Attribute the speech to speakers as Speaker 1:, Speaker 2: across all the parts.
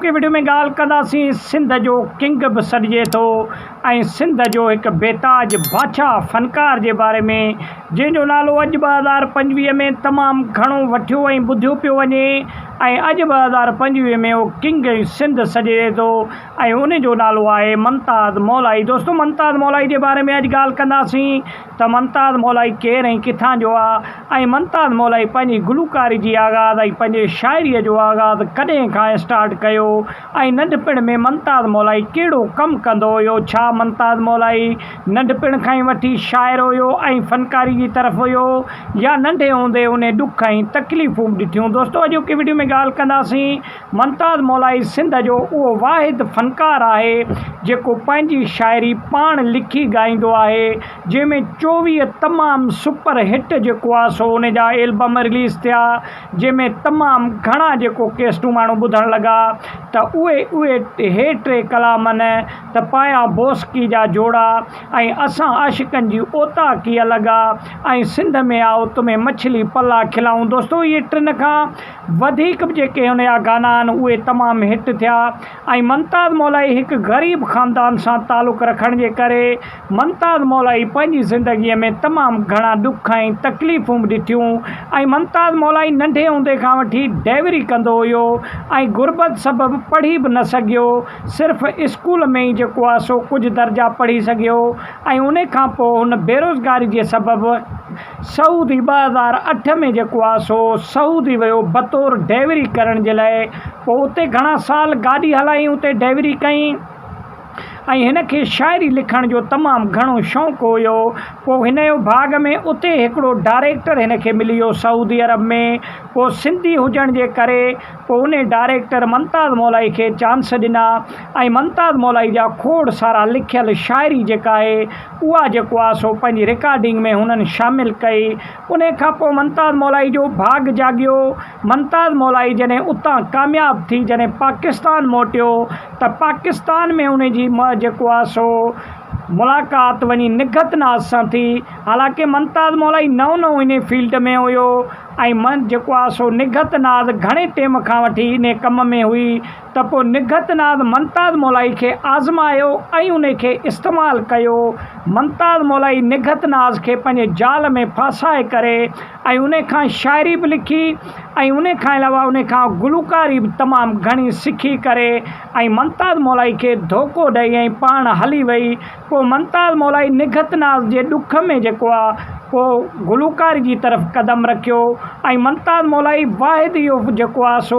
Speaker 1: की वीडियो में गाल कंदासीं सिंध जो किंग बि सॾिजे थो ऐं सिंध जो हिकु बेताज बादशाह फ़नकार जे बारे में जंहिंजो नालो अॼु 2025 में तमामु घणो वठियो ऐं ॿुधियो पियो वञे ऐं अॼु 2025 में उहो किंग सिंध सॾिजे थो ऐं उन जो नालो आहे मुमताज़ मौलाई। दोस्तों मुमताज़ मौलाई जे बारे में अॼु ॻाल्हि कंदासीं त मुमताज़ मौलाई केरु ऐं किथां जो आहे ऐं मुमताज़ मौलाई पंहिंजी गुलूकारी जी आगाज़ ऐं पंहिंजे शाइरीअ जो आगाज़ कॾहिं खां स्टार्ट कयो ऐं नंढपिण में मुमताज़ मौलाई कहिड़ो कमु कंदो हुयो। छा मुमताज़ मौलाई नंढपिण खां ई वठी शाइर हुयो ऐं फ़नकारी जी तरफ़ हुयो या नंढे हूंदे उन ॾुख ऐं तकलीफ़ूं ॾिठियूं। दोस्तों अॼु की वीडियो में ॻाल्हि कंदासीं मुमताज़ मौलाई सिंध जो उहो वाहिद फ़नकार आहे जेको पंहिंजी शाइरी पाण लिखी ॻाईंदो आहे, जंहिंमें 24 तमामु सुपर हिट जेको आहे सो उन जा एल्बम रिलीज़ थिया, जंहिंमें तमामु घणा जेको केस्टूं माण्हू ॿुधणु लॻा त उहे हे टे कलाम न त पाया बोस्की जा जोड़ा ऐं असां आशिकनि जी ओता कीअं लॻा ऐं सिंध में आओ तुम्हें मछली पला खिलाऊं। दोस्तों इहे टिनि खां वधीक जेके हुन जा गाना आहिनि उहे तमामु हिट थिया ऐं मुमताज़ मौलाई हिकु ग़रीब ख़ानदान सां तालुक़ु रखण जे करे मुमताज़ मौलाई पंहिंजी ज़िंदगीअ में तमामु घणा ॾुख ऐं तकलीफ़ूं बि ॾिठियूं ऐं मुमताज़ मौलाई नंढे हूंदे खां वठी डाइवरी कंदो हुयो ऐं गुरबत सबबु पढ़ी बि न सघियो, सिर्फ़ु स्कूल में ई जेको आहे सो कुझु दर्जा पढ़ी सघियो ऐं उन खां पोइ हुन बेरोज़गारी जे सबबु सऊदी 2008 में जेको आहे सो सऊदी वियो बतौर डाइवरी करण जे लाइ। पोइ उते घणा साल गाॾी हलाई, उते डाइवरी कई ऐं हिन खे शाइरी लिखण जो तमामु घणो शौक़ु हुयो। पोइ हिन जो भाग में उते हिकिड़ो डायरेक्टर हिन खे मिली वियो सऊदी अरब में। पोइ सिंधी हुजण जे करे पोइ उन डायरेक्टर मुमताज़ मौलाई खे चांस ॾिना ऐं मुमताज़ मौलाई जा खोड़ सारा लिखियल शाइरी जेका आहे उहा जेको आहे सो पंहिंजी रिकॉर्डिंग में हुननि शामिलु कई। उन खां पोइ मुमताज़ मौलाई जो भाग जाॻियो। मुमताज़ मौलाई जॾहिं उतां कामयाबु थी, जॾहिं पाकिस्तान मोटियो त पाकिस्तान में उन जी जेको आहे सो मुलाक़ात वञी निगहत नाज़ सां थी। हालांकि मुमताज़ मौलाई नओं इन फील्ड में हुयो ऐं जेको आहे सो निगहत नाज़ घणे टाइम खां वठी इन कम में हुई त पोइ निगहत नाज़ मुमताज़ मौलाई खे आज़मायो ऐं उन खे इस्तेमालु कयो। मुमताज़ मौलाई निगहत नाज़ खे पंहिंजे जाल में फासाए करे ऐं उन खां शाइरी बि लिखी ऐं उन खां अलावा उन खां गुलूकारी बि तमामु घणी सिखी करे ऐं मुमताज़ मौलाई खे धोखो ॾेई ऐं पाण हली वई। पोइ मुमताज़ मौलाई निगहत नाज़ जे ॾुख में जेको आहे पोइ गुलूकारी जी तरफ़ क़दम रखियो ऐं मुमताज़ मौलाई वाहिद इहो जेको आहे सो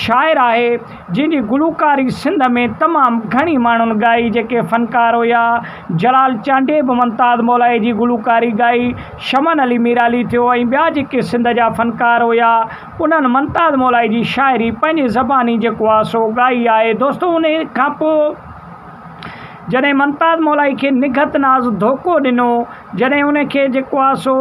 Speaker 1: शाइर आहे जंहिंजी गुलूकारी सिंध में तमामु घणी माण्हुनि ॻाई, जेके फ़नकार हुया। जलाल चांडे बि मुमताज़ मौलाई जी गुलूकारी ॻाई, शमन अली मीराली थियो ऐं ॿिया जेके सिंध जा फ़नकार हुया उन्हनि मुमताज़ मौलाई जी शाइरी पंहिंजी ज़बानी जेको आहे सो ॻाई आहे। दोस्तों उन खां पोइ जॾहिं मुमताज़ मौलाई खे निगहत नाज़ धोखो ॾिनो, जॾहिं उन खे जेको आहे सो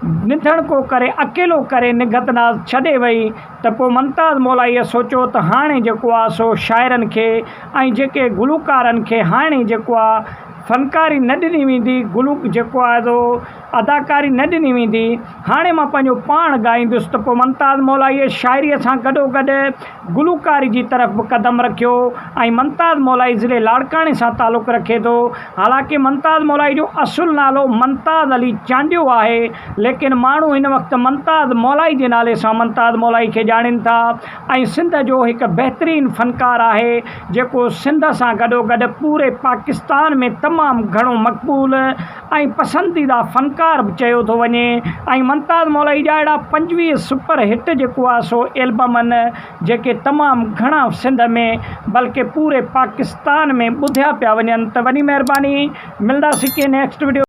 Speaker 1: निधणको करे अकेलो करे निगहत नाज़ छॾे वई त पोइ मुमताज़ मौलाईअ सोचियो त हाणे जेको आहे सो शाइरनि खे ऐं जेके गुलूकारनि खे हाणे जेको आहे फ़नकारी न ॾिनी वेंदी, जेको आहे सो अदाकारी न ॾिनी वेंदी, हाणे मां पंहिंजो पाण ॻाईंदुसि। त पोइ मुमताज़ मौलाईअ शाइरीअ सां गॾोगॾु गुलूकारी जी तरफ़ बि क़दम रखियो ऐं मुमताज़ मौलाई ज़िले लाड़काणे सां तालुक़ु रखे थो। हालांकि मुमताज़ मौलाई जो असुलु नालो मुमताज़ अली चांडियो आहे, लेकिन माण्हू हिन वक़्तु मुमताज़ मौलाई जे नाले सां मुमताज़ मौलाई खे ॼाणनि था ऐं सिंध जो हिकु बहितरीनु फ़नकार आहे जेको सिंध सां गॾोगॾु पूरे पाकिस्तान में तमामु घणो मक़बूल ऐं पसंदीदा फ़नकार बि चयो थो वञे। ऐं मुमताज़ मौलाई जा अहिड़ा 25 सुपर हिट जेको आहे सो एल्बम आहिनि जेके तमामु घणा सिंध में बल्कि पूरे पाकिस्तान में ॿुधिया पिया वञनि। त वॾी महिरबानी, मिलंदासीं के नेक्स्ट वीडियो।